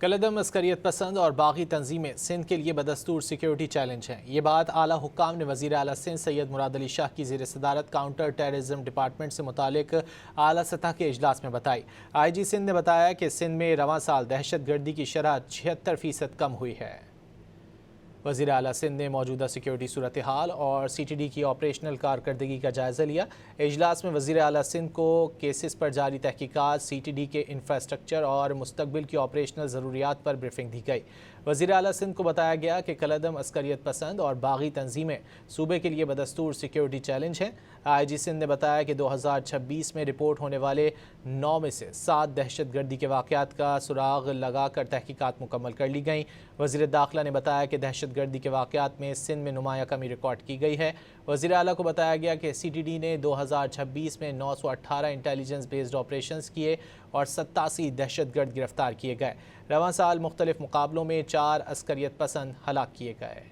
کالعدم عسکریت پسند اور باغی تنظیمیں سندھ کے لیے بدستور سیکیورٹی چیلنج ہیں۔ یہ بات اعلیٰ حکام نے وزیر اعلیٰ سندھ سید مراد علی شاہ کی زیر صدارت کاؤنٹر ٹیررزم ڈپارٹمنٹ سے متعلق اعلیٰ سطح کے اجلاس میں بتائی۔ آئی جی سندھ نے بتایا کہ سندھ میں رواں سال دہشت گردی کی شرح 76% کم ہوئی ہے۔ وزیر اعلیٰ سندھ نے موجودہ سیکیورٹی صورتحال اور سی ٹی ڈی کی آپریشنل کارکردگی کا جائزہ لیا۔ اجلاس میں وزیر اعلیٰ سندھ کو کیسز پر جاری تحقیقات، سی ٹی ڈی کے انفراسٹرکچر اور مستقبل کی آپریشنل ضروریات پر بریفنگ دی گئی۔ وزیر اعلیٰ سندھ کو بتایا گیا کہ کالعدم عسکریت پسند اور باغی تنظیمیں صوبے کے لیے بدستور سیکیورٹی چیلنج ہیں۔ آئی جی سندھ نے بتایا کہ 2026 میں رپورٹ ہونے والے 9 میں سے 7 دہشت گردی کے واقعات کا سراغ لگا کر تحقیقات مکمل کر لی گئیں۔ وزیر داخلہ نے بتایا کہ دہشت گردی کے واقعات میں سندھ میں نمایاں کمی ریکارڈ کی گئی ہے۔ وزیر اعلیٰ کو بتایا گیا کہ سی ٹی ڈی نے 2026 میں 918 انٹیلیجنس بیسڈ آپریشنز کیے اور 87 دہشت گرد گرفتار کیے گئے۔ رواں سال مختلف مقابلوں میں 4 عسکریت پسند ہلاک کیے گئے۔